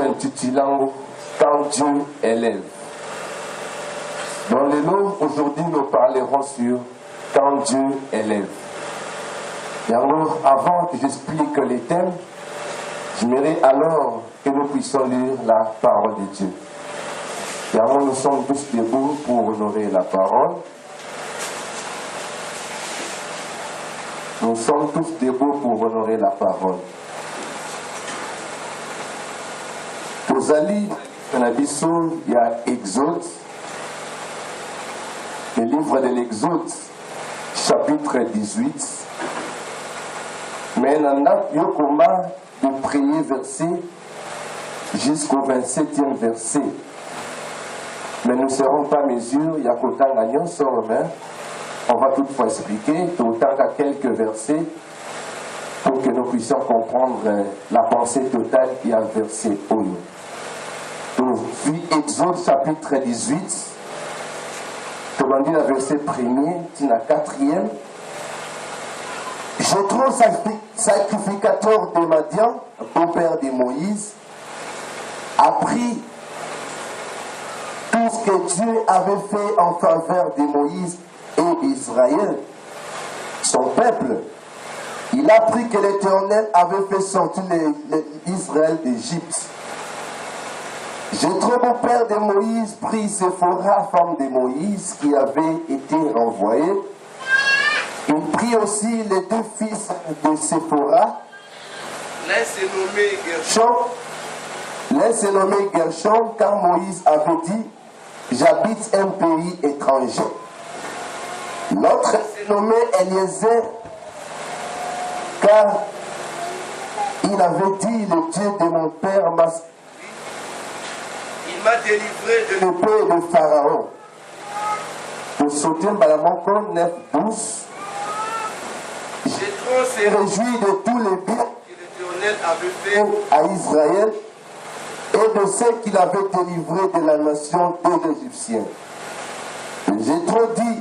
intitulant Quand Dieu élève. Dans les lots, aujourd'hui, nous parlerons sur Quand Dieu élève. Et alors, avant que j'explique les thèmes, j'aimerais alors que nous puissions lire la parole de Dieu. Et alors, nous sommes tous debout pour honorer la parole. Nous sommes tous debout pour honorer la parole. Tozali, il y a Exode, le livre de l'Exode, chapitre 18. Mais on a du premier verset jusqu'au 27e verset. Mais nous ne serons pas mesure, il y a qu'autant gagnant sur le main. On va toutefois expliquer, autant qu'à quelques versets, pour que nous puissions comprendre la pensée totale qui a verset au nous. Donc, puis Exode chapitre 18, comme on dit le verset 1er, la 4e. Jéthro, sacrificateur de Madian, beau-père de Moïse, a pris tout ce que Dieu avait fait en faveur de Moïse et d'Israël, son peuple. Il a appris que l'Éternel avait fait sortir l'Israël d'Égypte. Jéthro, beau-père de Moïse, prit Séphora, femme de Moïse, qui avait été renvoyée. Il prit aussi les deux fils de Séphora. L'un s'est nommé Gershom, car Moïse avait dit, j'habite un pays étranger. L'autre s'est nommé Eliezer, car il avait dit, le Dieu de mon père il m'a délivré de l'épée de Pharaon. Pour sauter Balamoko 9-12. Jéthro s'est réjoui de tous les biens que l'Éternel avait fait à Israël et de ceux qu'il avait délivrés de la nation des Égyptiens. Jéthro dit,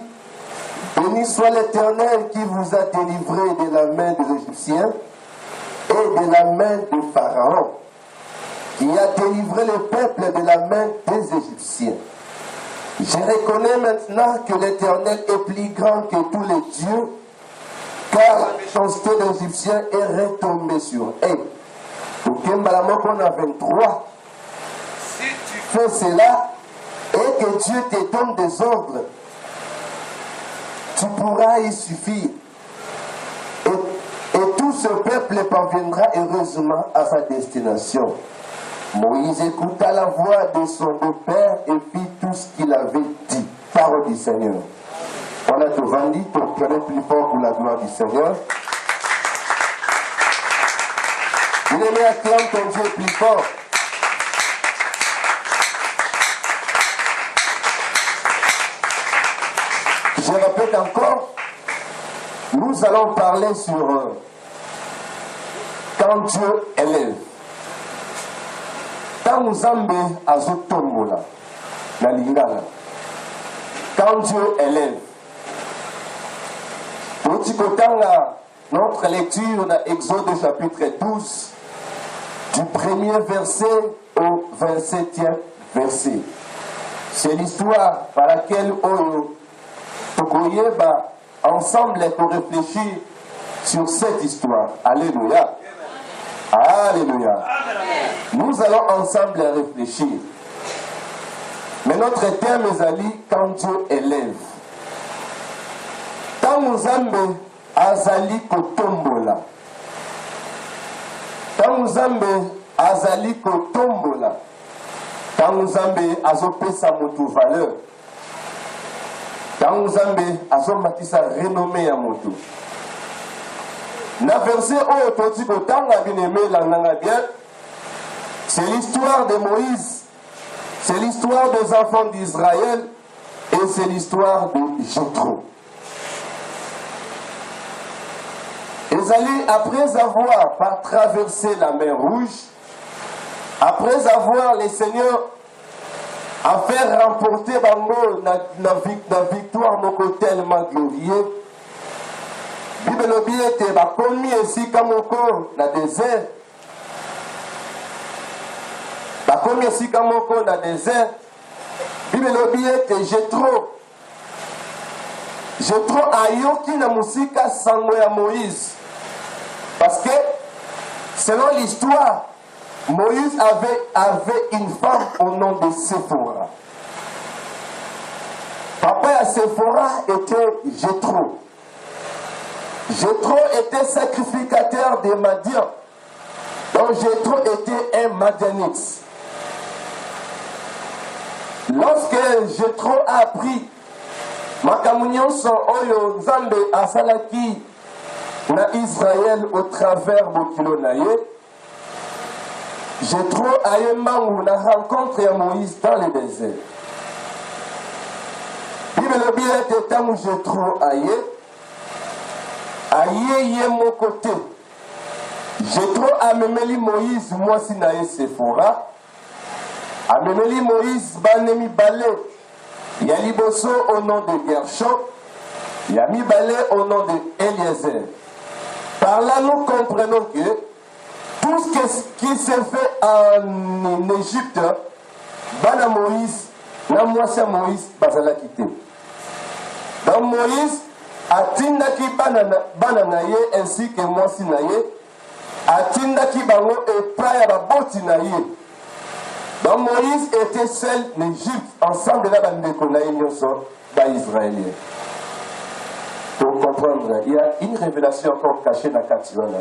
béni soit l'Éternel qui vous a délivré de la main des Égyptiens et de la main de Pharaon, qui a délivré le peuple de la main des Égyptiens. Je reconnais maintenant que l'Éternel est plus grand que tous les dieux, car la méchanceté des Égyptiens est retombée sur eux. Pour Kembalamoko, on a 23. Si tu fais cela et que Dieu te donne des ordres, tu pourras y suffire. Et tout ce peuple parviendra heureusement à sa destination. Moïse écouta la voix de son beau-père et fit tout ce qu'il avait dit. Parole du Seigneur. On a tout vendu pour pleurer plus fort pour la gloire du Seigneur. Il aimait acclamer ton Dieu plus fort. Je répète encore, nous allons parler sur quand Dieu élève. Quand nous sommes à Zotombola, la Lingala, quand Dieu élève, notre lecture dans Exode chapitre 12, du premier verset au 27e verset. C'est l'histoire par laquelle ensemble pour réfléchir sur cette histoire. Alléluia. Alléluia. Nous allons ensemble réfléchir. Mais notre thème, mes amis, quand Dieu élève. Quand nous sommes azali kotombola. Quand nous sommes azali kotombola. Quand nous sommes azopesa motu valeur. Quand nous sommes azomatisa renommée à motu. Na verset oyo toti kotanga bien-aimé la bien. C'est l'histoire de Moïse, c'est l'histoire des enfants d'Israël et c'est l'histoire de Jéthro. Ezali, après avoir traversé la mer Rouge, après avoir les seigneurs à faire remporter bango la victoire moko tellement glorieux, Bible était bakomi ici comme au désert. Comme ici, quand on a des désert, Bible que Jétro a yoki na musika sango ya Moïse. Parce que, selon l'histoire, Moïse avait une femme au nom de Séphora. Papa à Séphora était Jétro. Jétro était sacrificateur des Madian. Donc Jétro était un Madianite. Lorsque Jétro a appris Makamunionso Oyo Nzambe Asalaki na Israël au travers Bokilo Naye, Jétro a eu mangu na rencontre à Moïse dans le désert. Bible le billet de temps où Jétro aye yé mon côté. Jétro a memeli Moïse moi si nae Séphora. A memeli Moïse banemi balé. Il y a Liboso au nom de Gershon. Il y a mis balé au nom de Eliezer. Par là nous comprenons que tout ce qui s'est fait en Égypte, bana Moïse, na mwasi Moïse bazala quitté. Donc Moïse atindaki bana na ye ainsi que mwasi na ye, atindaki bango epai ya baboti na ye. Donc Moïse était seul en Égypte, ensemble de la bandeko na ye nyonso d'Israélien. Pour comprendre, il y a une révélation encore cachée dans Katiwana.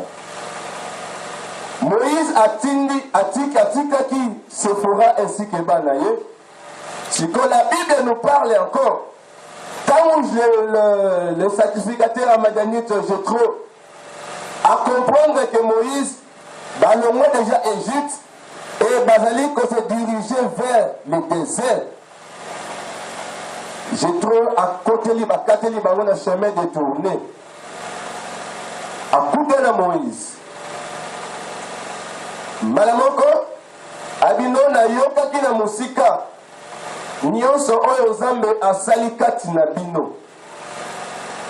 Moïse atikaki Séphora ainsi que Banaye. Si que la Bible nous parle encore, quand le sacrificateur amadionite Jétro à comprendre que Moïse, dans le monde déjà Égypte, et Bazali qu'on se dirigeait vers le désert. Jétro à côté libre, à côté libre, on a chemin détourné. À côté de Moïse. Malamoko, abino na yokaki na musika. Nyonso oyo Nzambe asali kati na bino.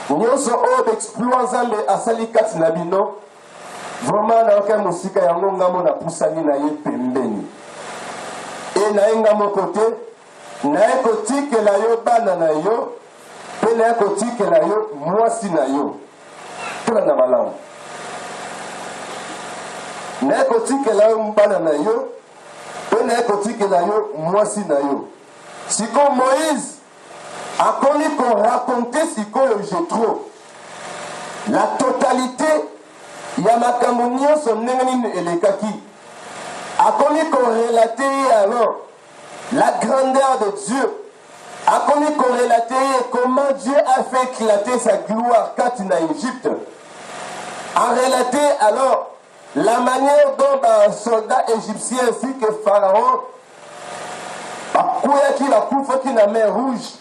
Nyonso oyo d'exploit Nzambe asali kati na bino. Vraiment na yoka musika yango ngamo na pusani na ye pembeni. E na ngamo kote na ekotike la yo bana na yo, pe na ekotike la yo mwasi na yo. Tuna na malamu. Na ekotike la yo bana na yo, pe na ekotike la yo mwasi na yo. Siko Moïse a connu qu'on racontait Siko le Jétro. La totalité, Yamakamunio son nenganine et les kaki. A connu qu'on relatait alors la grandeur de Dieu. A connu qu'on relatait comment Dieu a fait éclater sa gloire quand il est en Égypte. A relaté alors la manière dont un soldat égyptien ainsi que Pharaon qui la couvre qui la mer rouge.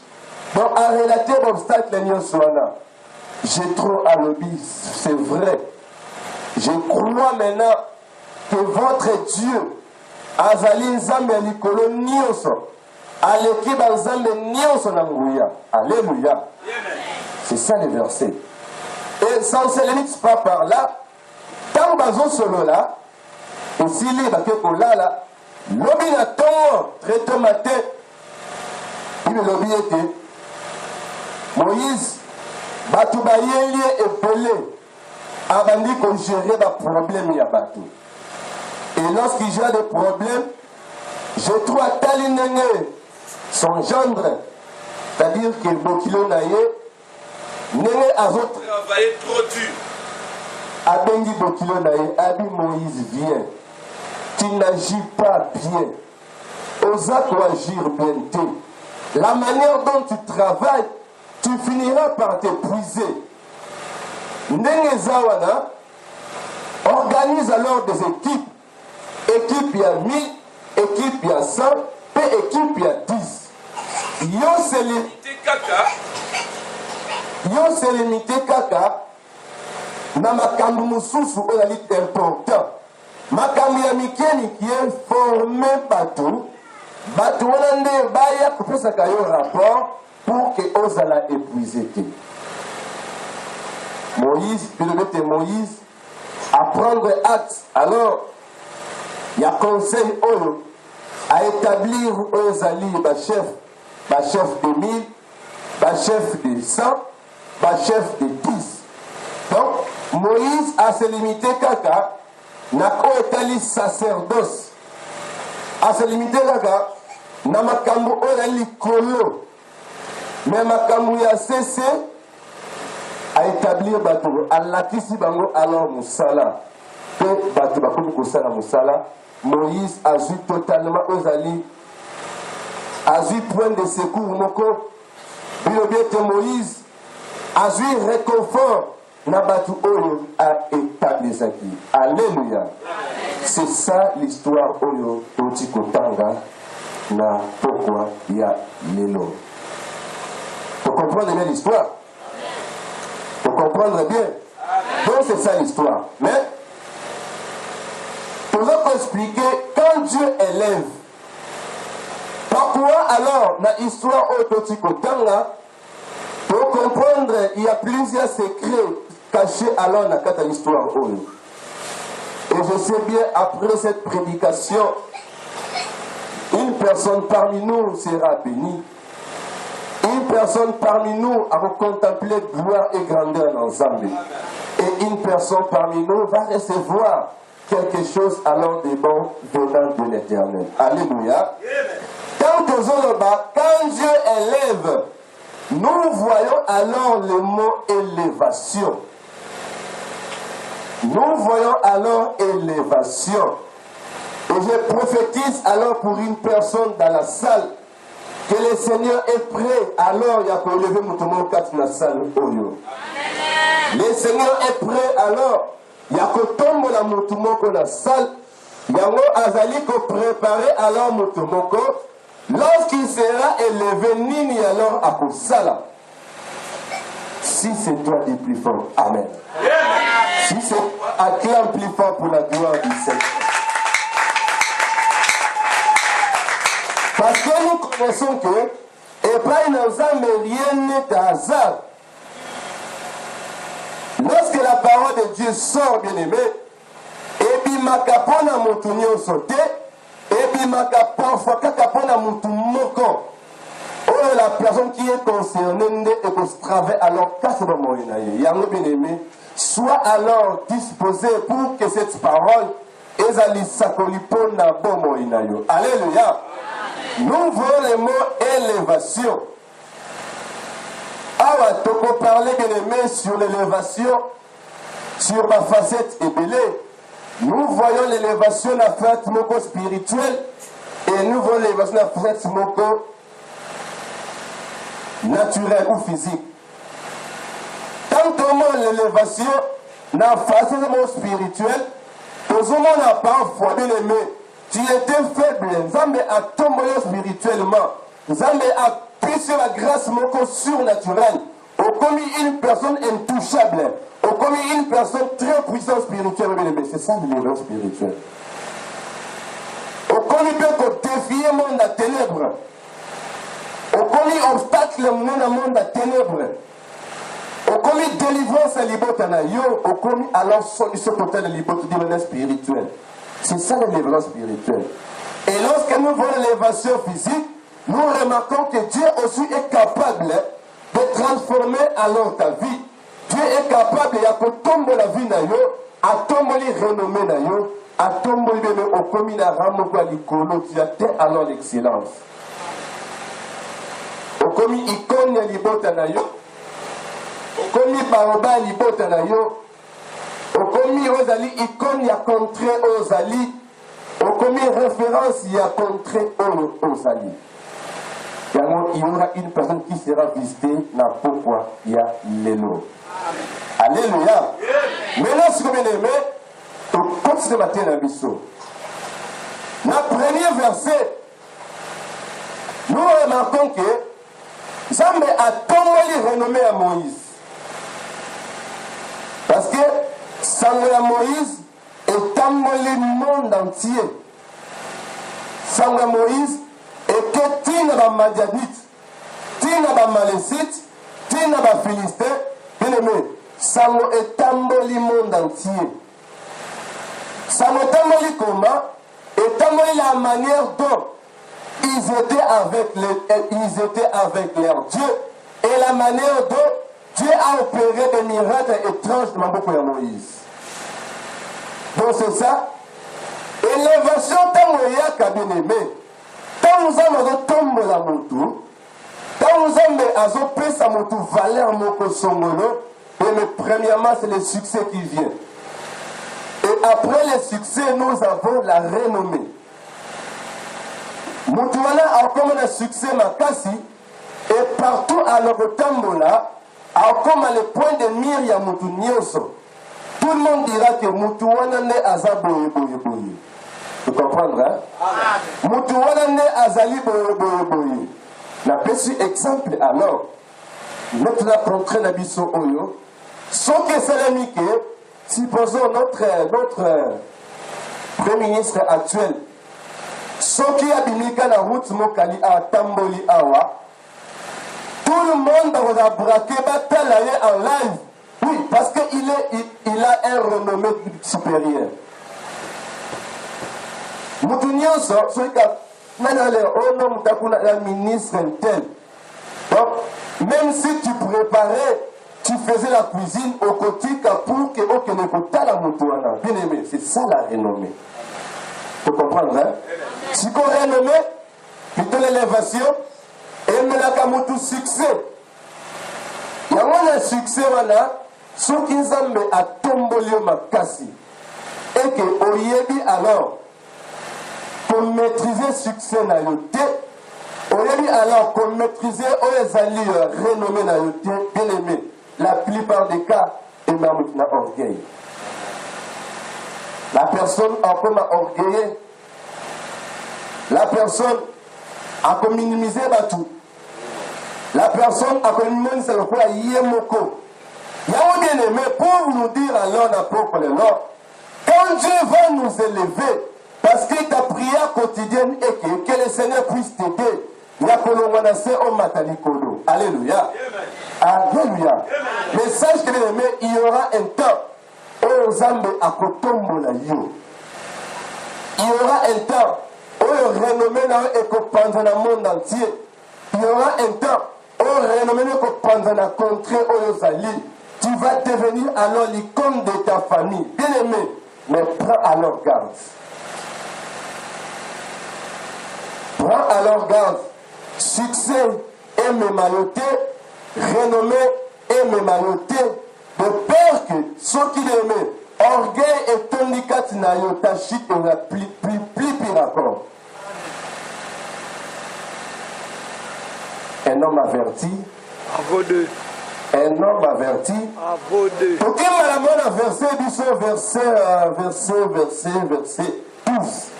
Donc, à relater l'obstacle, j'ai trop à l'obis, c'est vrai. Je crois maintenant que votre Dieu, Azali Nzambe Nikolo Nioso, Aleki Nzambe Nioso Nanguya. Alléluia. C'est ça le verset. Et sans se limite pas par là, tant bazo solo là, et s'il est bakeko là, lobi na ton très matin. Il me l'a dit, Moïse, Batou Bayeli et Pelé, abandi qu'on gérait des problèmes ya Batou. Et lorsqu'il gère des problèmes, je trouve Talinenge, son gendre, c'est-à-dire que Bokilo Naye, Nenge Azot travaillé trop dur. Abengi Bokilo Naye, Abi Moïse, viens. Tu n'agis pas bien. Osa toi agir bien. La manière dont tu travailles, tu finiras par t'épuiser. Ndenge Zawana organise alors des équipes. Équipe il y a 1000, équipe il y a 100, et équipe il y a 10. Yo c'est limité kaka. Na makambu mususu on a dit important. Makambu ya mikeni qui est formé partout. Bato wanande baya kupesa kayo rapport pour que Ozala épuisé. Moïse, pilote Moïse, à prendre acte. Alors, il y a conseil Olo. à établir aux alliés chef de 1000, chef de 100, chef de 10. Donc, Moïse a se limité kaka, n'a pas établi sacerdoce. A se limité kaka, n'a makambo orali kolo. Mais makambo ya cessé à établir bateau. Allah qui si bango alors Moussala. Que bateau bakomi kosala Moussala. Moïse a vu totalement aux alliés. A vu point de secours moko. Bilobiete Moïse a vu réconfort. Nabatu Oyo a établi ça qui. Alléluia. C'est ça l'histoire Oyo Otiko Tanga. Na pourquoi il y a l'élo. Pour comprendre bien l'histoire. Pour comprendre bien. Donc c'est ça l'histoire. Mais, pour nous expliquer, quand Dieu élève, pourquoi alors, dans l'histoire Ototiko-Tanga, pour comprendre, il y a plusieurs secrets cachés alors dans l'histoire. Et je sais bien, après cette prédication, une personne parmi nous sera bénie. Une personne parmi nous a contemplé gloire et grandeur dans Zambie. Et une personne parmi nous va recevoir quelque chose alors des bons venant de l'Éternel. Alléluia. Quand Dieu élève, nous voyons alors le mot élévation. Nous voyons alors élévation. Et je prophétise alors pour une personne dans la salle que le Seigneur est prêt, alors il y a qu'à lever mon tournoi 4 dans la salle. Le Seigneur est prêt, alors il y a qu'à tomber la motumoko dans la salle. Il y a qu'à préparer alors mon motumoko. Lorsqu'il sera élevé, Nini alors à Kosala. Si c'est toi le plus fort, Amen. Si c'est toi, acclame plus fort pour la gloire du Seigneur. Parce que nous connaissons que, et pas une rien n'est hasard. Lorsque la parole de Dieu sort, bien aimé, et puis ma capone a montouni au sauté, et puis ma parfois capone a montouni oh, la personne qui est concernée et qu'on se travaille alors casse le moyen. Bien aimé, soit alors disposé pour que cette parole ezali sakolipo na bon moyen. Alléluia. Nous voyons le mot élévation. Alors, tu peux parler bien aimé sur l'élévation, sur ma facette ébélée. Nous voyons l'élévation de la facette moko spirituelle et nous voyons l'élévation de la facette moko naturelle ou physique. Tant que l'élévation de la facette moko spirituelle, tout le monde n'a pas foi bien aimé. Tu étais faible, Nzambe a tombé spirituellement. Nzambe a pris sur la grâce moko surnaturelle. Au commis une personne intouchable. Au commis une personne très puissante spirituelle. C'est ça l'élévation spirituelle. Au commis peut défier le monde à ténèbres. Au commis obstacle le monde à ténèbres. Au commis délivrance à l'ibotanayo. Au commis alors solution totale à l'ibotanayo spirituelle. C'est ça l'élévation spirituelle. Et lorsque nous voyons l'élévation physique, nous remarquons que Dieu aussi est capable de transformer alors ta vie. Dieu est capable, il y a que tomber la vie, à tomber les renommées, à tomber au commis la ramoko à l'icône, tu as alors l'excellence. Au commis icône à l'ibotanayo, au commis baroba l'ibotanayo, au commis Rosali, icône y a contré aux alliés. Au commis référence y a contré aux alliés. Il y aura une personne qui sera visitée. Pourquoi il y a l'élo. Alléluia. Maintenant, ce que vous aimez, au cours de matin à Bissau. Dans le premier verset, nous remarquons que Zambé a tombé renommé à Moïse. Parce que Sangla Moïse est tombé le monde entier. Sangla Moïse est que Tina ba Madianite, Tina ba Malécite, Tina ba Philistin, bien aimé, Sango est tombé le monde entier. Sango est tombé comment? Et tombé la manière dont ils étaient avec leur Dieu et la manière dont Dieu a opéré des miracles étranges dans Maboko de Moïse. Donc c'est ça. Élévation Tamoyaka bien aimé. Tant nous avons tombé la moto, tant nous avons pris sa moto valeur moko songolo, et premièrement c'est le succès qui vient. Et après le succès, nous avons la renommée. Moutouana a comme un succès makasi, et partout à l'Okotambola, a comme le point de mire ya Moutou Nyoso. Tout le monde dira que Moutouana n'est Aza boye. Tu comprends, hein? Moutouana n'est Azali boye. N'a pas su exemple alors. Maintenant, contre Nabiso Oyo, sans que c'est l'amique, supposons notre Premier ministre actuel, sans qu'il y a Bimika la route Mokali à Tamboli Awa, tout le monde va braquer Batalaye en live. Oui, parce qu'il a un renommé supérieur. Moutounion, c'est un ministre tel. Donc, même si tu préparais, tu faisais la cuisine au côté pour que aucun écouta la moutouana. Bien aimé, c'est ça la renommée. Tu comprends, hein? Si qu'on renommé, plutôt l'élévation, et me la kamoutou succès. Il y a un succès, voilà, ceux qui ont à tombolio makasi. Et que, au yebi alors, pour maîtriser le succès na yoté, au yebi alors, pour maîtriser les alliés renommés na yoté, bien aimé, la plupart des cas, est même orgueil. La personne a comme orgueillé. La personne a comme minimisé tout. La personne a comme minimisé c'est le quoi yemoko. Il y a un bien aimé pour nous dire alors n'importe le Lord. Quand Dieu va nous élever, parce que ta prière quotidienne est que le Seigneur puisse t'aider. Alléluia. Alléluia. Mais sache que bien aimé, il y aura un temps où Zambé a kotombola yo. Il y aura un temps où le renommé est pendant le monde entier. Il y aura un temps où le renommé est pendant la contrée aux alliés. Tu vas devenir alors l'icône de ta famille. Bien aimé, mais prends alors garde. Prends alors garde. Succès et mémaloté, renommée et mémaloté, de peur que ceux qui l'aiment, orgueil et tonikat na yotachit on a plus pire encore. Un homme averti. À vos deux. Un homme averti. À vos deux. Pourquoi madame verset 12.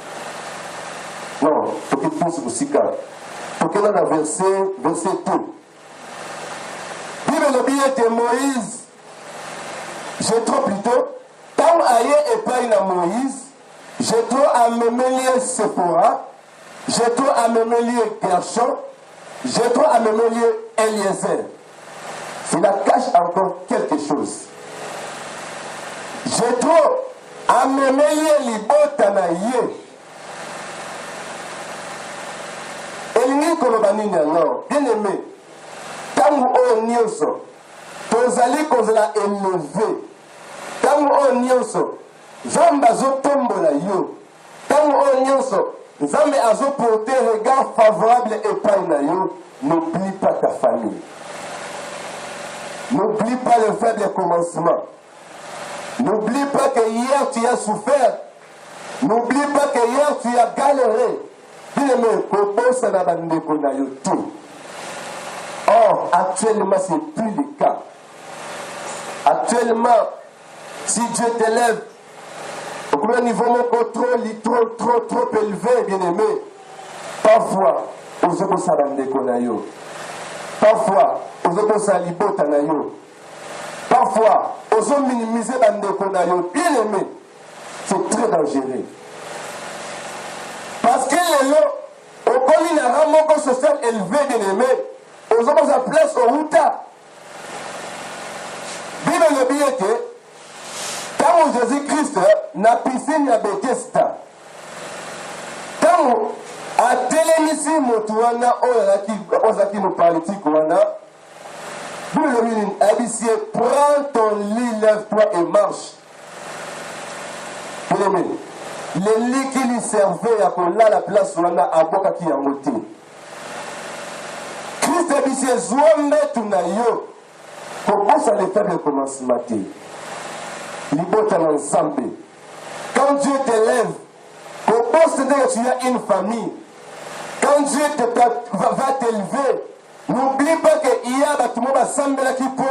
Non, pourquoi 12 aussi car. Pourquoi là verset 2. Bible le billet de Moïse. J'ai trop plutôt. Tant aïe et pas une Moïse. J'ai trop à me mêler Sephora. J'ai trop à me mêler Gershon. J'ai trop à me mêler Eliezer. Cela cache encore quelque chose. J'ai trop à me mêler Libotanaïe. Elingi Kolobanini alors, bien aimé, Tangu o Nyoso, Tozali Kozala élevé, Tangu o Nyoso, Zamba zo tombola yo, Tangu o Nyoso, Zambe azo porter regard favorable et pas na yo, n'oublie pas ta famille. N'oublie pas le faible commencement. N'oublie pas que hier tu as souffert. N'oublie pas que hier tu as galéré. Or, actuellement, ce n'est plus le cas. Actuellement, si Dieu t'élève, au niveau trop élevé, bien aimé, parfois, aux autres salandekonayo, parfois, aux autres salibotanayo, parfois, aux autres minimiser bandekonayo, bien aimé, c'est très dangereux. Parce que les lots, au commun n'a pas social élevé, bien aimé, aux hommes à place au Ruta. Bible le billet que, quand Jésus-Christ n'a piscine à Bethesda, quand à Télémissi motuana ozaki mo politique wana. Prends ton lit, lève-toi et marche. Bien-aimé, le lit qui lui servait à coller la place wana aboka ki yangote. Christ a dit c'est zombe tunayo. Comment ça les fait le commencement? Libota l'ensemble. Quand Dieu t'élève, comment c'est que tu as une famille? Quand Dieu va t'élever, n'oublie pas qu'il y a des gens qui sont qui pour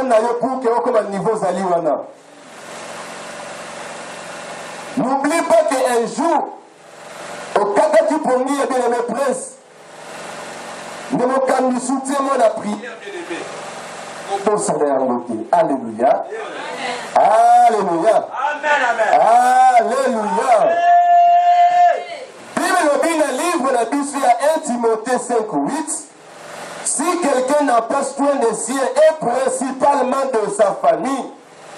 que comme un niveau zaliwana. N'oublie pas qu'un jour, au cas où tu peux dire bien mes princes, ne me calme soutien la prière bien aimé. Alléluia. Alléluia. Alléluia. Bible le livre la Bible à 1 Timothée 5:8. Si quelqu'un n'a pas soin des siens et principalement de sa famille,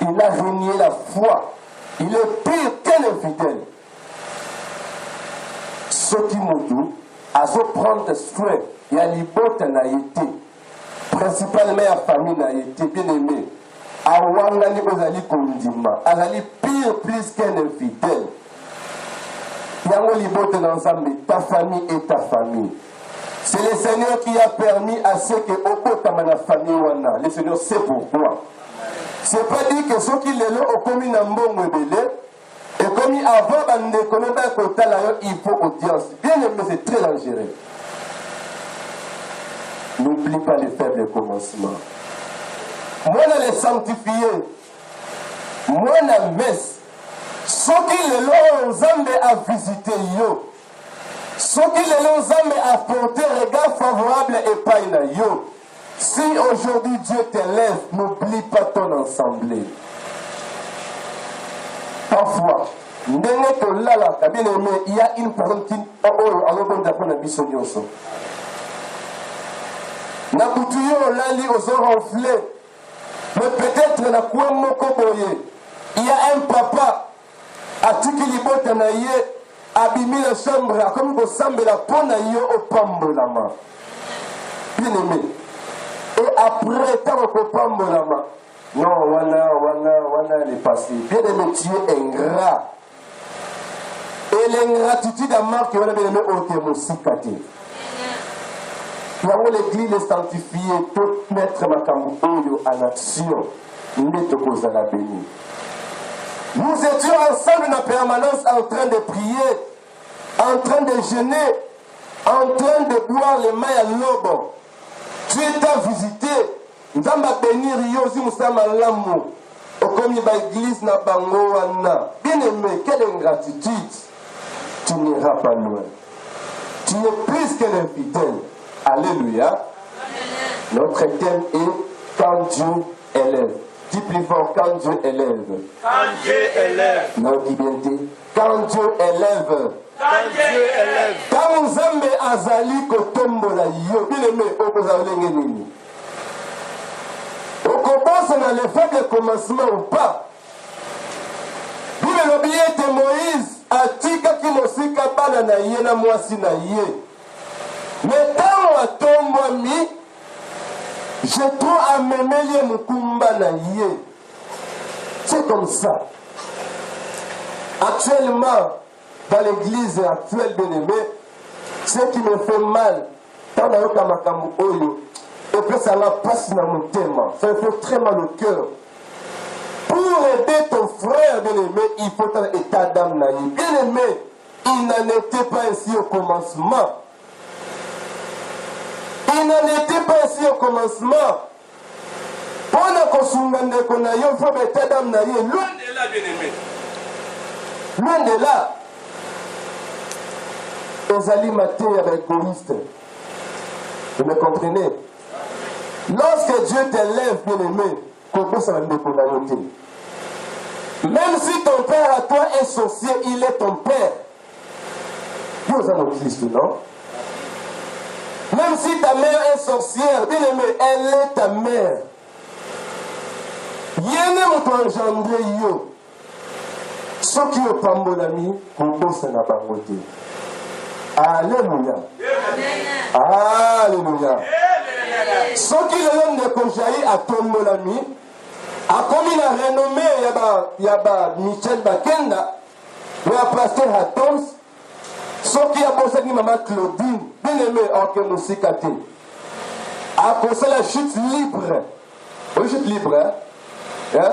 il a renié la foi. Il est pire qu'un infidèle. Ce qui m'ont dit, à se prendre soin, il y a l'hypothèse n'a été, principalement la famille n'a été bien aimé. À Wangani Ozali Kondima, Azali pire plus qu'un infidèle. Il y a l'hypothèse ensemble, ta famille et ta famille. C'est le Seigneur qui a permis à ceux qui ont la famille wana. Le Seigneur sait pourquoi. C'est pas dit que ceux qui l'ont commis un bon modèle et comme avant il faut audience. Bien aimé, c'est très dangereux. N'oublie pas les faibles commencements. Moi, les sanctifiés, moi, la messe, ceux qui l'ont Zambé à visiter, ceux qui l'ont Zambé à porter regard favorable et pas yo. Si aujourd'hui Dieu t'élève, n'oublie pas ton assemblée. Parfois, il y a une personne qui mais peut-être il y a un papa à Tikilibotanaye abîmé la chambre comme vous semblez la ponayo au pambolama. Bien aimé. Et après, quand on pambolama, non, wana est passé. Bien aimé, tu es ingrat. Et l'ingratitude a marqué, on a bien aimé, au témosikati. Nous l'église est sanctifiée, tout mettre ma camouille en action. Nous étions ensemble en permanence en train de prier, en train de jeûner, en train de boire les mains à l'aube. Dieu t'a visité. Nous allons bénir Yosi Moussama Lamou. Au comme l'église n'a pas wana. Bien aimé, quelle ingratitude. Tu n'iras pas loin. Tu es plus qu'un infidèle. Alléluia. Amen. Notre thème est quand Dieu élève. Dis plus fort, quand Dieu élève. Quand Dieu élève. Non, dis bien dit. Quand Dieu élève. Quand Dieu élève. Quand Nzambe azali kotombola yo, bien aimé, okozala nini. Okobanse dans les faibles commencements ou pas. Bible lobi ete Moïse atikaki mosika bana na ye na mwasi na ye. Mais tant à tombami, j'ai trop amémélé mon kumba na yé. C'est comme ça. Actuellement, dans l'église actuelle bien-aimée, ce qui me fait mal, tant d'ailleurs makamu oyo, et puis ça la passe dans mon thème. Ça me fait très mal au cœur. Pour aider ton frère bien-aimé, il faut un état d'âme na yé. Bien-aimé, il n'en était pas ainsi au commencement. Il n'en était pas ainsi au commencement. Pendant qu'on s'engage qu'on a eu, il faut mettre dame naïe. Loin de là, bien-aimé. Loin de là. Ozali maté avec égoïste. Vous me comprenez? Lorsque Dieu t'élève, bien-aimé, comment ça va me connaître? Même si ton père à toi est sorcier, il est ton père. Dieu a notre Christ, non? Même si ta mère est sorcière, bien aimé, elle est ta mère. Yéné mon engendré yo. Ce qui est pambolami, pour ça n'a pas voté. Alléluia. Alléluia. Ce qui le nom de Konjaï a tombé l'ami, a commis la renommée, il y a Michel Bakenda, il y a pasteur Hatoms, ce qui a pensé que maman Claudine, bien aimé en Kemosikate, a pensé la chute libre. Oui, chute libre, hein?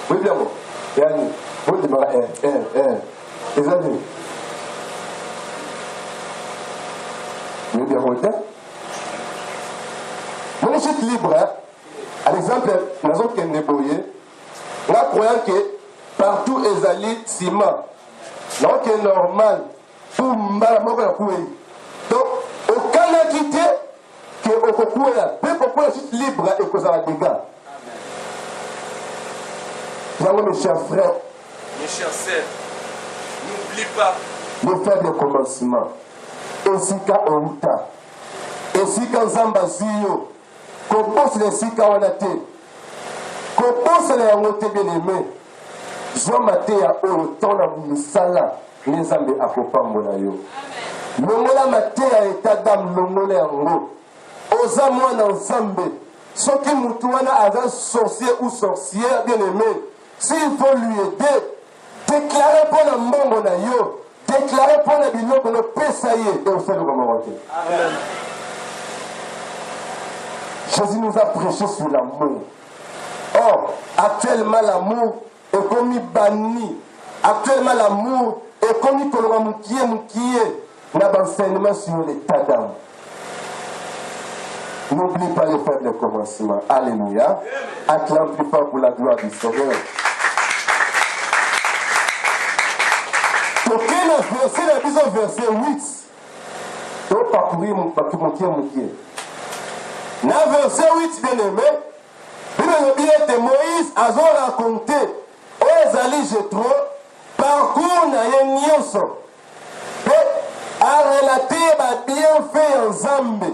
Oui, bien bon. Yani, oui, les amis. Oui, bien bon. Mon chute libre, à l'exemple, nous avons qu'un débrouillé, nous croyons que partout les alliés ciment. Donc, c'est normal. Donc, aucun acquitté que au concours, pourquoi la chute libre et que ça va dégâts. Mes chers frères, mes chers sœurs, n'oublie pas le faire des commencements. Esika Outa, Esika Zambazio, Kobos les Sika Wanate, Kobos les Amote bien aimé, Zomatea Oton Aboussala, les Ambe Akopambonayo. Longola Matea et Adam Longola Yango, Ozamoa Nanzambe, Soki Moutouana avait sorcier ou sorcière bien aimé. S'il faut lui aider, déclarer pour le monde, déclarer pour le bilan que le Pessaïe et au sein de l'Amérique. Jésus nous a prêché sur l'amour. Or, actuellement, l'amour est comme banni. Actuellement, l'amour est comme l'enseignement sur l'état d'âme. N'oublie pas le faire de commencement. Alléluia. Acclame plus fort pour la gloire du Seigneur. Verset 8. Donc, parcourir mon pied. Dans verset 8, bien aimé, de Moïse a raconté aux Ali Jétro, parcours na yenyoso, a relaté ma bienfait en Zambé.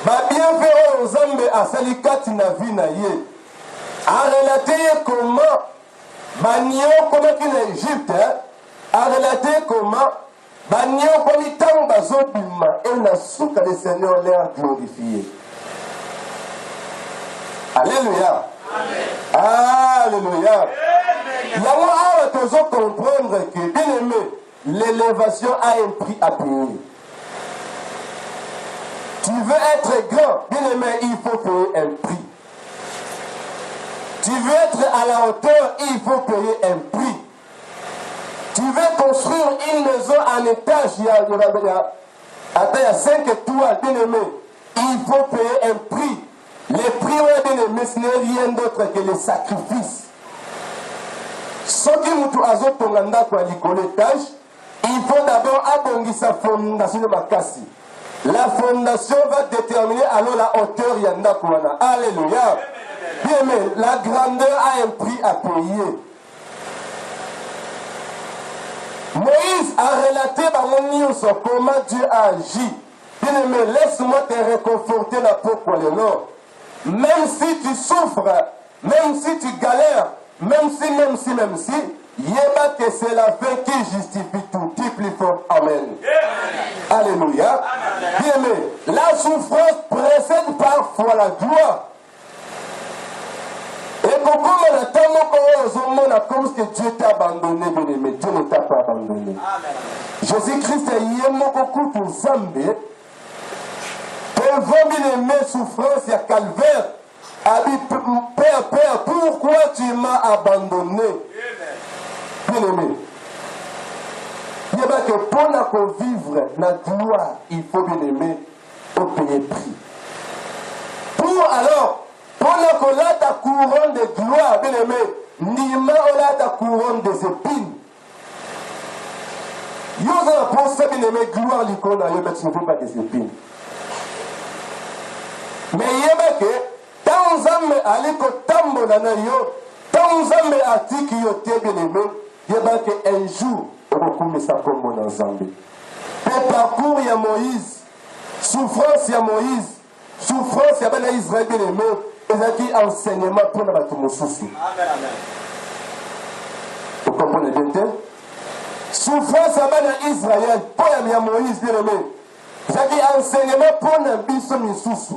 Ma bienfait en Zambé a salikati na vie na ye. A relaté comment, Banio comme en Égypte, a relaté comment Banio comme tant bazobima et na souka le Seigneur l'air glorifié. Alléluia. Alléluia. Là où on doit comprendre que, bien aimé, l'élévation a un prix à payer. Tu veux être grand, bien aimé, il faut payer un prix. Tu veux être à la hauteur, il faut payer un prix. Tu veux construire une maison en étage, il y a 5 étoiles, bien aimé, il faut payer un prix. Les prix, bien aimé, ce n'est rien d'autre que les sacrifices. Ce qui nous a l'étage, il faut d'abord abondir sa fondation de Makassi. La fondation va déterminer alors la hauteur Yanda Kouana. Alléluia. Bien aimé, la grandeur a un prix à payer. Moïse a relaté dans mon news comment Dieu a agi. Bien aimé, laisse-moi te réconforter la peau pour le Nord. Même si tu souffres, même si tu galères, même si, yéba que c'est la fin qui justifie tout. Dis plus fort, amen. Alléluia. Bien aimé, la souffrance précède parfois la gloire. Et comme que Dieu t'a abandonné, bien aimé, Dieu ne t'a pas abandonné. Jésus-Christ est beaucoup pour Zambé. Devant bien aimé souffrance, il y a calvaire. A dit, Père, pourquoi tu m'as abandonné? Bien aimé. Il y a que pour vivre la gloire, il faut bien aimer au payer prix. Pour alors, pour ta couronne de gloire, bien aimé, Nima ola ta couronne des épines. Yosa pensé bien aimé gloire l'icône, mais tu ne veux pas des épines. Mais il y a que tant Zambé aliko tambo na yo, tant Zambé atiki yo te bien aimé, il y a que un jour on ça comme dans Zambé. Le parcours il y a Moïse, souffrance il y a Moïse, souffrance il y a ben Israël bien aimé, et ça qui enseignement pour la tout souci. Amen amen. Vous comprenez bien? souffrance à bana Israël, pour la Moïse, bien aimé. C'est-à-dire enseignement pour un biso misusu.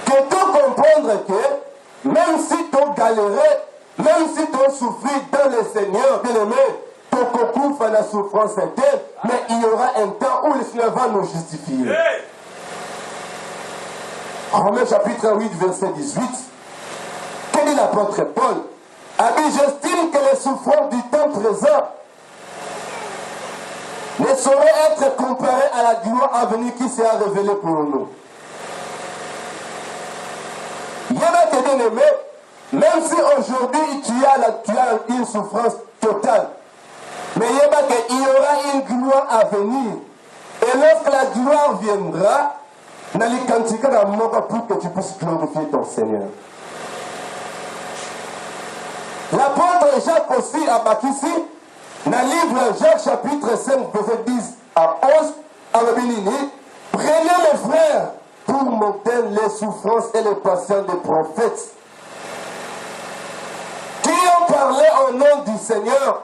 Que tu comprendre que même si tu galérais, même si tu souffres dans le Seigneur, bien aimé, tu couvres la souffrance interne, mais il y aura un temps où le Seigneur va nous justifier. Romains chapitre 8, verset 18. Quel est l'apôtre Paul? J'estime que les souffrances du temps présent ne saurait être comparé à la gloire à venir qui sera révélée pour nous. Il y en a qui bien aimé, même si aujourd'hui tu as une souffrance totale, mais il y aura une gloire à venir. Et lorsque la gloire viendra, pour que tu puisses glorifier ton Seigneur. L'apôtre Jacques aussi a bâti ici, dans le livre Jacques chapitre 5, verset 10 à 11, à Bénini, prenez les frères pour monter les souffrances et les patients des prophètes qui ont parlé au nom du Seigneur.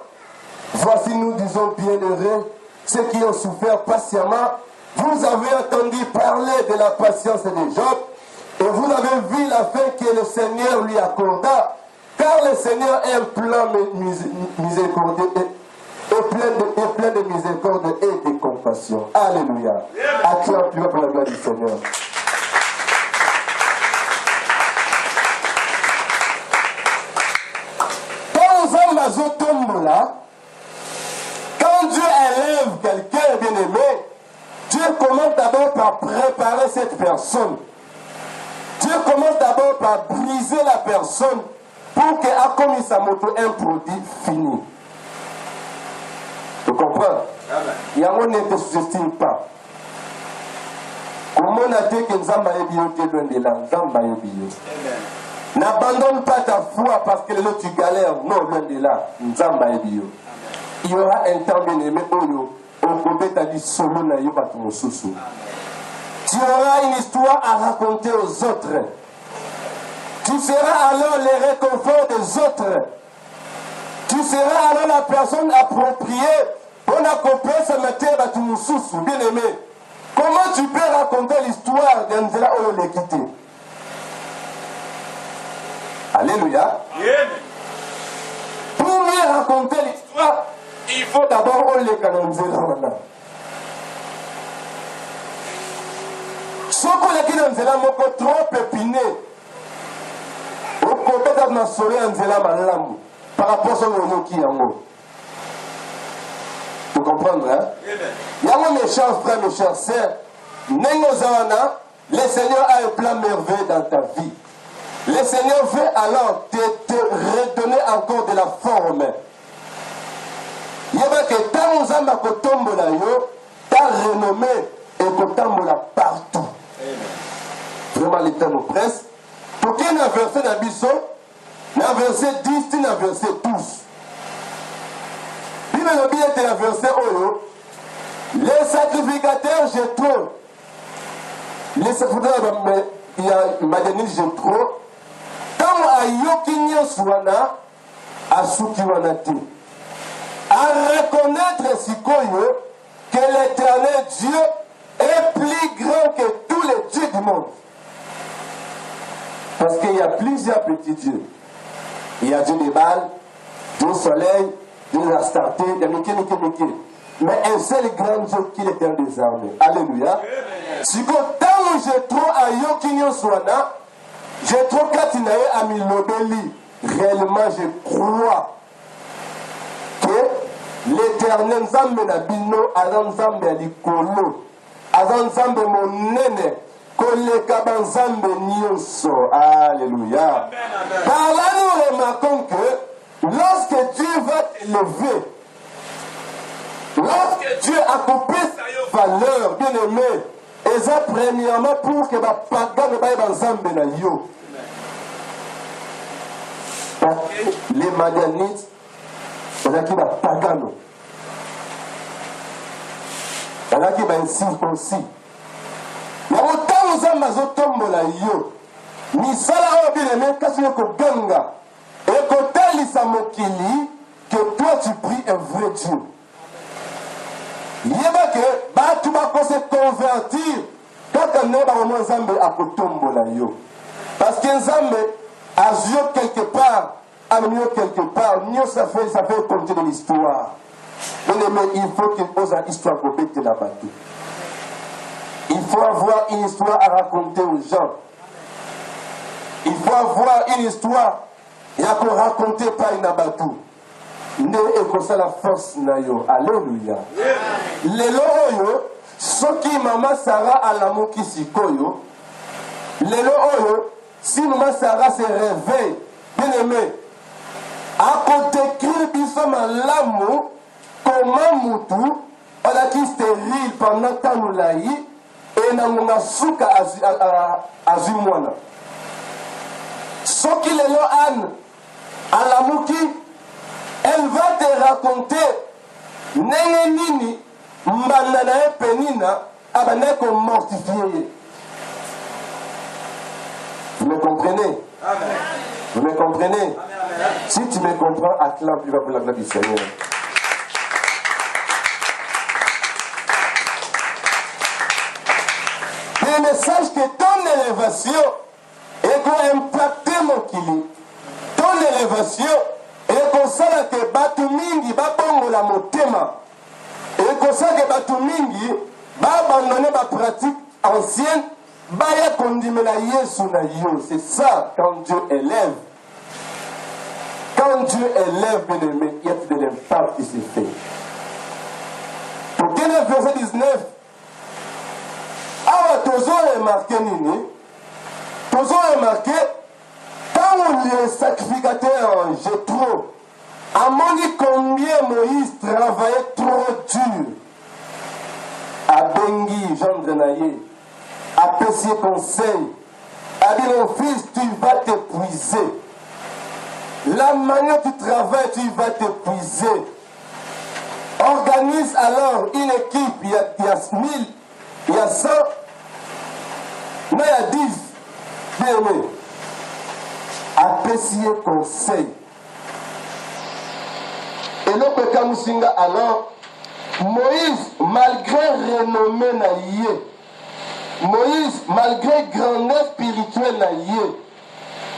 Voici, nous disons bienheureux ceux qui ont souffert patiemment. Vous avez entendu parler de la patience de Job et vous avez vu la fin que le Seigneur lui accorda, car le Seigneur est un plan miséricordieux et plein de miséricorde et de compassion. Alléluia. Acclame plus pour la gloire du Seigneur. Quand Dieu élève quelqu'un bien-aimé, Dieu commence d'abord par préparer cette personne. Dieu commence d'abord par briser la personne pour qu'elle ait commis sa moto un produit fini. Tu comprends? Il y a un ne te sous-estime pas. Comment on a dit que Nzamba est bio, tu es loin de là. Nzamba est bio. N'abandonne pas ta foi parce que là tu galères. Non, loin de là. Nzamba est bio. Il y aura un temps bien-aimé où tu auras une histoire à raconter aux autres. Tu seras alors les réconforts des autres. Tu seras alors la personne appropriée pour accompagner ce matin à tout le bien aimé. Comment tu peux raconter l'histoire d'Anzela ou l'équité? Alléluia. Pour mieux raconter l'histoire, il faut d'abord les canoniser là. Ce qu'on a dit dans trop pépiné, au côté de ma soleil en malamou, par rapport à ce qui est en haut. Vous comprenez, hein? Yango mes chers frères, mes chères sœurs, le Seigneur a un plan merveilleux dans ta vie. Le Seigneur veut alors te redonner encore de la forme. Il y a que tant nous avons kotombola yo, ta renommée et kotombola partout. Vraiment l'état nous presse. Pour qu'il y ait un verset dans Bisso, un verset 10, un verset 12. Puis le bien est un verset Oyo. Les sacrificateurs, j'ai trop. Les sacrificateurs, il y a Madani, j'ai trop. Tant à Yokinyo Swana, à Sukiwanati. À reconnaître Sikoyo que l'éternel Dieu est plus grand que tous les dieux du monde. Parce qu'il y a plusieurs petits dieux. Il y a Dieu des balles, Dieu du soleil, Dieu de la starté, il y a Mickey. Mais un seul grand Dieu qui est l'éternel des armées. Alléluia. Si quand j'ai trop à Yokinyo Swana, j'ai trop Katinae à Milobeli. Réellement, je crois que l'éternel Nzambe na bino, Azan Nzambe alikolo, Azan Nzambe monene, koleka banzambe nyonso. Alléluia. Par là, nous remarquons que lorsque Dieu va t'élever, lorsque Dieu a coupé sa valeur, bien aimé, et ça premièrement pour que ma pagan ne baille banzambe na yo. Les Madianites, il y a qui va pagano. Il y a qui va incirconcis. Il y a autant de gens qui tombent là. Ni ça là, bien aimé, quand tu es ganga, et quand tu es mokili, que toi tu pries un vrai Dieu. yeba ke batu bakose convertir kaka ne bango nzambe akotombola yo parce que nzambe azwi yo quelque part ameni yo quelque part nyonso ça fait compter de l'histoire. Mais il faut qu'il pose une histoire pour bêter la bateau. Il faut avoir une histoire à raconter aux gens. Il faut avoir une histoire et à raconter par une bateau. Ne est comme ça la force nayo. Alléluia. Lelo oyo soki mama Sarah alamuki sikoyo. Lelo oyo si mama Sarah se réveille, bien aimé, à décrire biso malamu comment mutu olaki stérile pendant temps laï et nangonga suka azwi mwana. Soki lelo Anne alamuki, elle va te raconter nenge nini mbanda na ye penina abandaki komortifier ye. Vous me comprenez? Amen. Vous me comprenez? Amen. Si tu me comprends, acclame, tu vas pour la gloire du Seigneur. Le message que ton élévation est impacter mon kili. Ton élévation est comme ça que batu mingi babongola motema. Et comme ça que batu mingi babandonner ba pratique ancienne. Baya kondimena Yesu na yo. C'est ça quand Dieu élève. Quand Dieu élève, bien aimé, il y a de l'impact qui se fait. Pour quel verset 19? Ah, toujours remarqué, Nini. Toujours remarqué, quand le sacrificateur Jéthro a montré combien Moïse travaillait trop dur, à Bengi, Jean Drenaye, à Pessier Conseil, a dit mon fils, tu vas t'épuiser. La manière dont tu travailles, tu vas t'épuiser. Organise alors une équipe, il y a 1000, il y a 100, mais il y a 10. Bien aimé. Apprécier conseil. Et l'autre Kamusinga alors, Moïse, malgré renommé naïe, Moïse, malgré grandeur spirituelle naïe,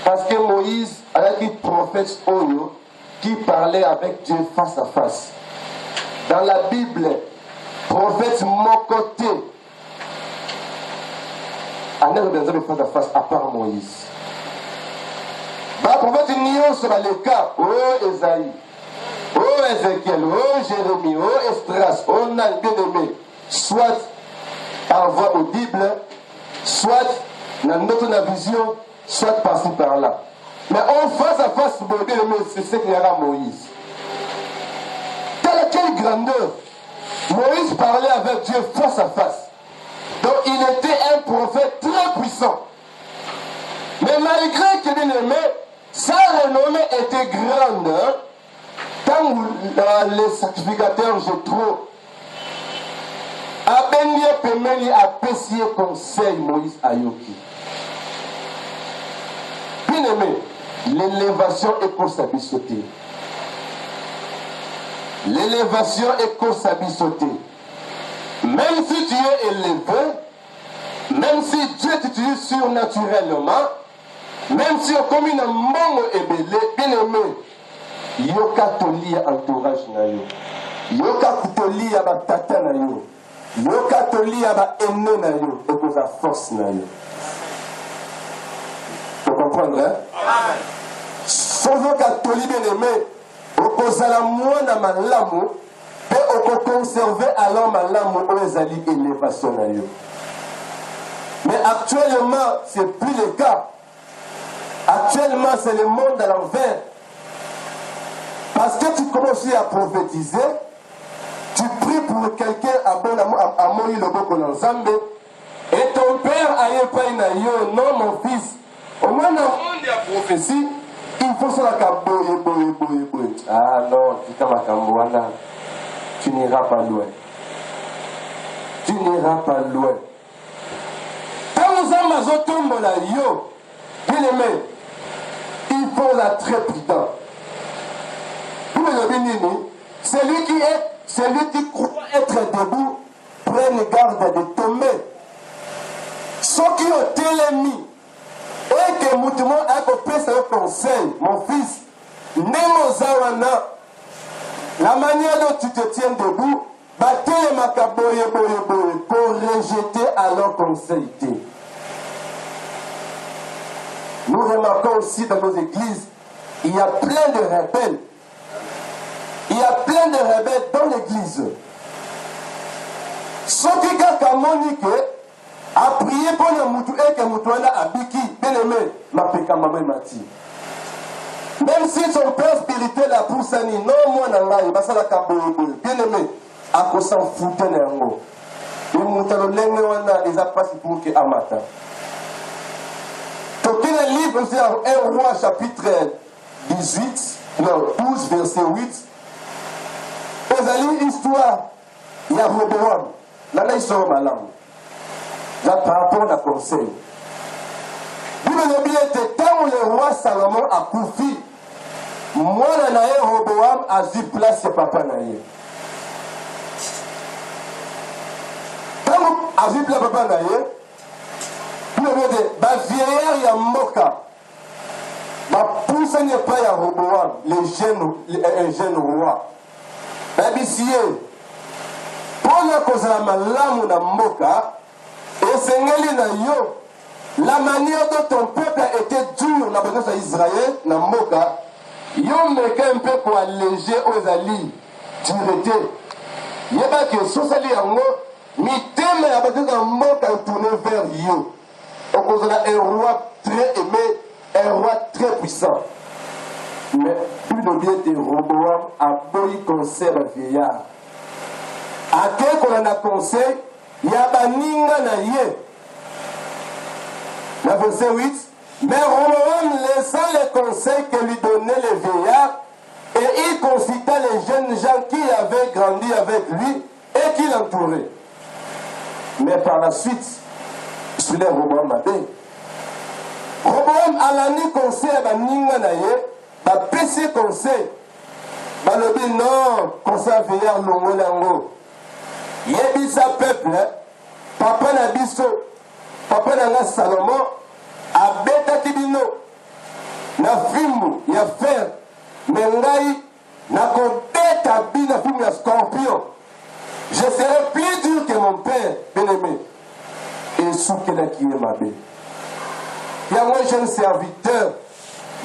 parce que Moïse, avec le prophète Oyo, qui parlait avec Dieu face à face. Dans la Bible, prophète Mokoté, on est face à face à part Moïse. Le prophète Nion sera le cas, oh Esaïe, oh Ézéchiel, oh Jérémie, oh Esdras, oh Nan, bien aimé, soit par voix audible, soit dans notre vision, soit par-ci par-là. Mais en face à face, bien aimé, c'est ce qu'il y aura Moïse. Quelle grandeur! Moïse parlait avec Dieu face à face. Donc il était un prophète très puissant. Mais malgré que bien aimé, sa renommée était grande. Hein? Quand les sacrificateurs Jéthro a béni Pemeli a pessier conseil Moïse Ayoki. Bien aimé, l'élévation est pour sa sauter. L'élévation est comme sa sauter. Même si tu es élevé, même si Dieu t'utilise surnaturellement, même si on comme une mongo ébélé, bien aimé, yoka toli entourage na yo, yoka toli à ba tata na yo, yoka toli à ba aîné na yo, et pour sa force na yo. Vous comprenez, hein? Amen. Sauf que toli bien aimé, okozala mwana malamu pe okokonserve alors malamu oyo ezali élévation na yo. Mais actuellement c'est plus le cas. Actuellement c'est le monde à l'envers. Parce que tu commences à prophétiser, tu pries pour quelqu'un à Moïse le Boko Nzambe et ton père aille pas na yo, non mon fils. Au moins dans le monde a prophétie. Il faut ça la boye. Ah non, tu n'iras pas loin. Tu n'iras pas loin. Quand nous avons tombé là, bien aimé, il faut être très prudent. C'est lui qui est celui qui croit être debout, prenne garde de tomber. Ceux qui ont télémis, et que Moutoumon a coupé ce conseil, mon fils, Nemo Zawana, la manière dont tu te tiens debout, battez les macaboye pour rejeter à leur conseil. Nous remarquons aussi dans nos églises, il y a plein de rebelles. Il y a plein de rebelles dans l'église. Ceux qui ont Monique a prié pour le Moutou et que Moutouana a biki, bien aimé, ma péka maman mati. Même si son père spirituel a poussani, non, moi, n'a pas ça la kaboye, bien aimé, à cause s'en foutait n'engo. Et Moutano l'engo, ils a passé pour que Amata. Donc, il y a un livre, c'est un roi chapitre 18, non, 12, verset 8. Vous allez l'histoire, il y a Roboam, là, ils sont malins. Là, par rapport à conseil. Vous le bien était tant le roi Salomon a coufi, moi, naïe Roboam a dit place chez papa naïe. Tant a dit place papa naïe, vous le bien était, bah, vieillard, il y a Moka. Ma pousse n'est pas à Roboam, un jeune roi. Babisier, pour la cause de la malamu na Moka, et Sengeli na yo, la manière dont ton peuple a été dur dans la base d'Israël, na Moka, yo meka un peu pour alléger aux alliés, dureté. Yeba que Sosali Yango, mi thème à base de Moka tourné vers yo. Au cause de un roi très aimé, un roi très puissant. Mais plus de bien de Roboam a beau conseil à vieillard. À quel qu'on a conseil, il y a Baninga Naye. La verset 8. Mais Roboam laissa les conseils que lui donnaient les vieillards et il consulta les jeunes gens qui avaient grandi avec lui et qui l'entouraient. Mais par la suite, sur les Roboam Abé, Roboam a l'année conseil à Baninga Naye. Ba PC conseil, ba le dit non, conseil vieillard longo lango. Yebisa peuple, papa na biso, papa na Salomon, a beta kibino, na fimbu, ya fer, mengai, na kobeta bina fimbu ya scorpion. Je serai plus dur que mon père, bien-aimé. Et soukena qui est ma belle. Il y a un jeune serviteur.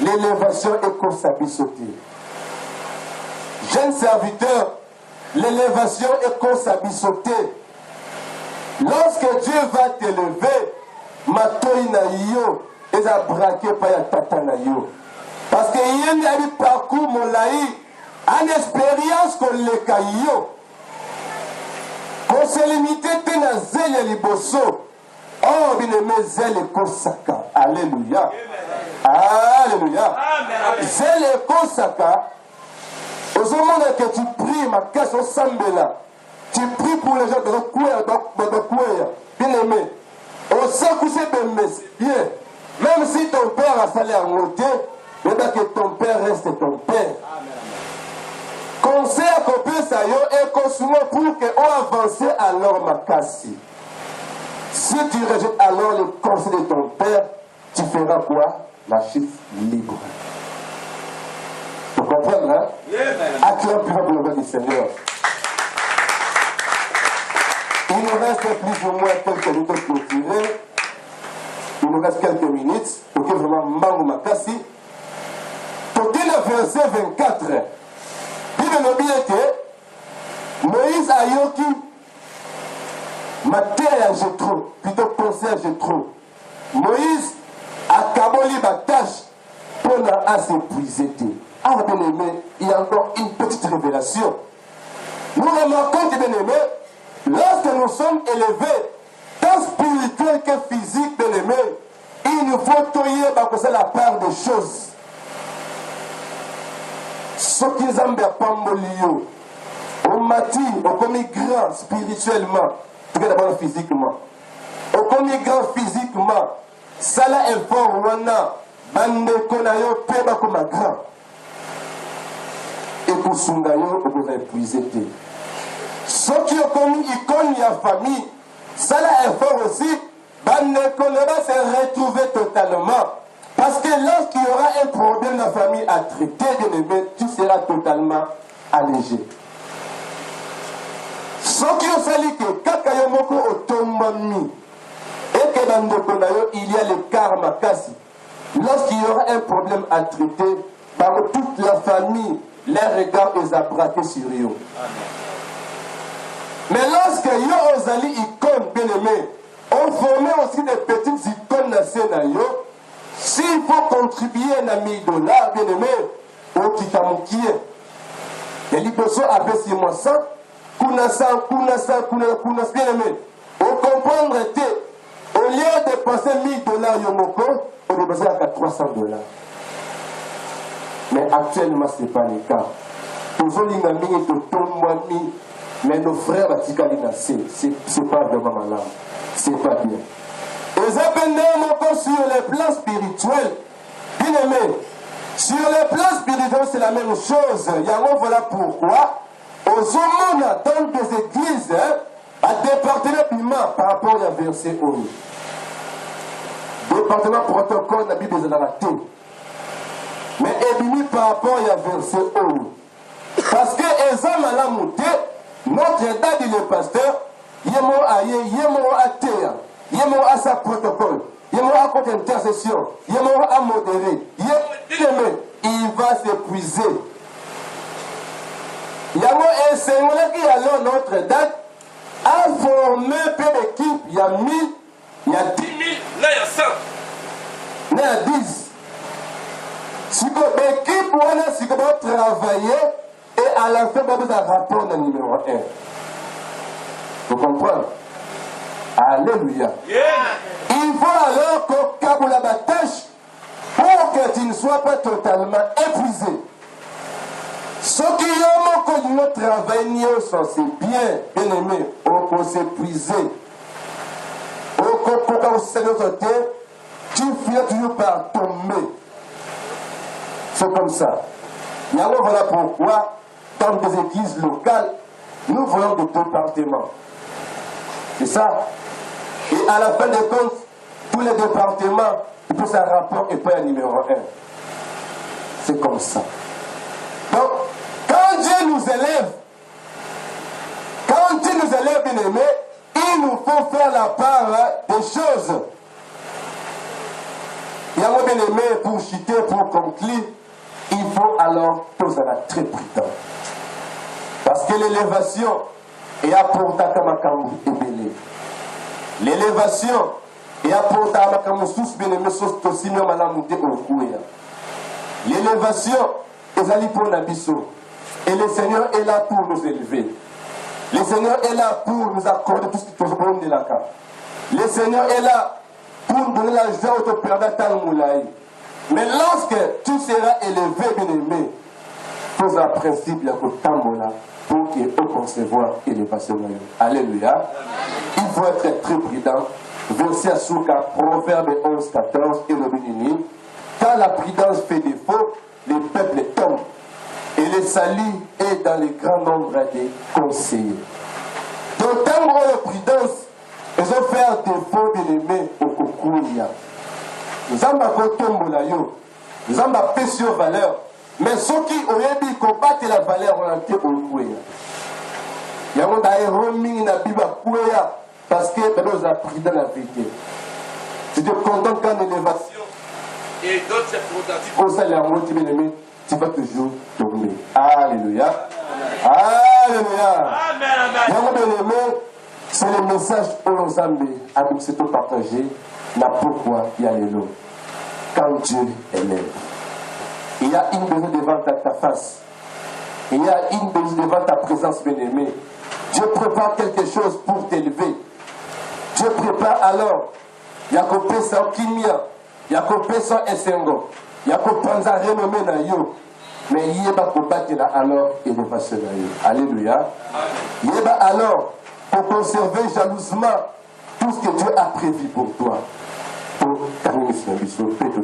L'élévation est comme ça sauter. Jeune serviteur, l'élévation est comme ça sauter. Lorsque Dieu va t'élever, matoi na yo, et a braqué par ya tata na yo. Parce que il y a un parcours mon laï, une expérience qu'on le caillot. Qu'on se limite à zèle liboso. Oh, bien aimé, zèle kosaka. Alléluia. Alléluia. Zèle kosaka. Au moment que tu pries, ma casse au sambela. Tu pries pour les gens de Kouya. Bien aimé. Au sein que c'est bien. Même si ton père a salé en monter, mais que ton père reste ton père. Conseil à copier ça et consommé pour qu'on avance alors ma casse. Si tu rejettes alors le conseil de ton père, tu feras quoi? La chute libre. Tu comprends, hein? Acclame plus pour le nom du Seigneur. Il nous reste plus ou moins quelques minutes pour clôturer. Il nous reste quelques minutes pour que vraiment Mango Makassi. Pour qu'il le verset 24, il nous dit que Moïse a yoki Matéa à Jétro, plutôt conseil à Jétro. Moïse a kaboli ma tâche pour la s'épuiser. Ah, bien aimé, il y a encore une petite révélation. Nous remarquons que, bien aimé, lorsque nous sommes élevés, tant spirituel que physique, bien aimé, il nous faut toyer la part des choses. Ce qu'ils ont bien pambolio, on mati, on commis grand spirituellement. D'abord physiquement. Au premier grand physiquement, ça là est fort, wana, bande konayo, peba comme grand. Et pour Sungayo, on peut épuiser. Ceux qui ont connu icône et famille, ça là est fort aussi, ne connaît pas se retrouver totalement. Parce que lorsqu'il y aura un problème dans la famille à traiter, bien aimé, tu seras totalement allégé. Ceux qui ont sali que Kakayomoko Otomami et que dans le il y a le karma kasi. Lorsqu'il y aura un problème à traiter, par toute la famille, les regards les a braqués sur eux. Mais lorsque yo osali icône bien aimé, on formait aussi des petites icônes dans Sénayo. S'il faut contribuer à $1000, bien aimé, au Kikamukie, les liposo appellent si moi ça, kunasa, bien aimé. On comprendre que, au lieu de dépenser $1000 Yomoko, on dépense à $300. Mais actuellement, ce n'est pas le cas. Toujours l'ingaming de Tomwami, mais nos frères Atikalina, c'est pas vraiment malade. C'est pas bien. Et ça encore sur le plan spirituel. Bien aimé, sur le plan spirituel, c'est la même chose. Voilà pourquoi, aux hommes dans des églises, à département piment par rapport à verset 1. Département protocole, la Bible est dans la tête. Mais ébimi par rapport à verset 1. Parce que Ezam a la montée, notre dadi le pasteur, Yemo aye, Yemo a terre, Yemo a sa protocole, Yemo a contre intercession, Yemo a modéré, Yemo il va s'épuiser. Yamo est Seigneur qui alors notre date a formé peu d'équipe, il y a 1000, il y a 10 000, là il y a 100. il y a 10. Si l'équipe va travailler et à la fin, on va rapport dans le numéro 1. Vous comprenez? Alléluia. Yeah. Il faut alors qu'on câble la tâche pour que tu ne sois pas totalement épuisé. Ceux qui ont connu notre travail, c'est bien, bien aimé, on peut s'épuiser. Quand c'est notre terre, tu finis toujours par tomber. C'est comme ça. Et alors voilà pourquoi, dans des églises locales, nous voyons des départements. C'est ça. Et à la fin des comptes, tous les départements, ils peuvent un rapport et pas un numéro 1. C'est comme ça. Donc, quand Dieu nous élève, bien aimé, il nous faut faire la part des choses. Il y a bien aimé pour chuter, pour conclure. Il faut alors tous être très prudents. Parce que l'élévation est apportée à Kamakamu et Belé. L'élévation est apportée à Kamakamu sous Bénémé, sous Tosimio Malamouté au Kouya. L'élévation est allée pour Nabiso. Et le Seigneur est là pour nous élever. Le Seigneur est là pour nous accorder tout ce qui est bon de la carte. Le Seigneur est là pour nous donner la joie au perdre dans le moulay. Mais lorsque tu seras élevé, bien-aimé, pose un principe, il y a que tambola pour qu'il y ait concevoir élévation. Alléluia. Il faut être très prudent. Verset à Souka, Proverbe 11, 14 et le bénini. Quand la prudence fait défaut, les peuples tombent. Et le salut est dans le grand nombre des conseillers. Donc, tant que la prudence, ils ont fait défaut, bien-aimé, au Koukouya. Nous avons nous avons paix sur valeur, mais ceux qui ont dit combattre la valeur orientée au Kouya. Il y a un roaming dans la Bible parce que nous avons pris dans la vérité. Tu te contentes quand l'élévation et d'autres c'est pour ça, tu vas toujours tomber. Alléluia. Alléluia. Amen. C'est le message pour nos amis, avec ce que partager. Là pourquoi il y a les lots. Quand Dieu élève, il y a une besoin devant ta face. Il y a une besoin devant ta présence bien-aimée. Dieu prépare quelque chose pour t'élever. Dieu prépare alors. Il y a qu'on peut sans kimia. Il y a qu'on peut sans essengo. Il y a qu'on pense à renommer na yo. Mais il y a pas qu'on batte là alors élévation na yo. Alléluia. Il y a alors pour conserver jalousement tout ce que Dieu a prévu pour toi. Pour terminer ce bisou, peut-être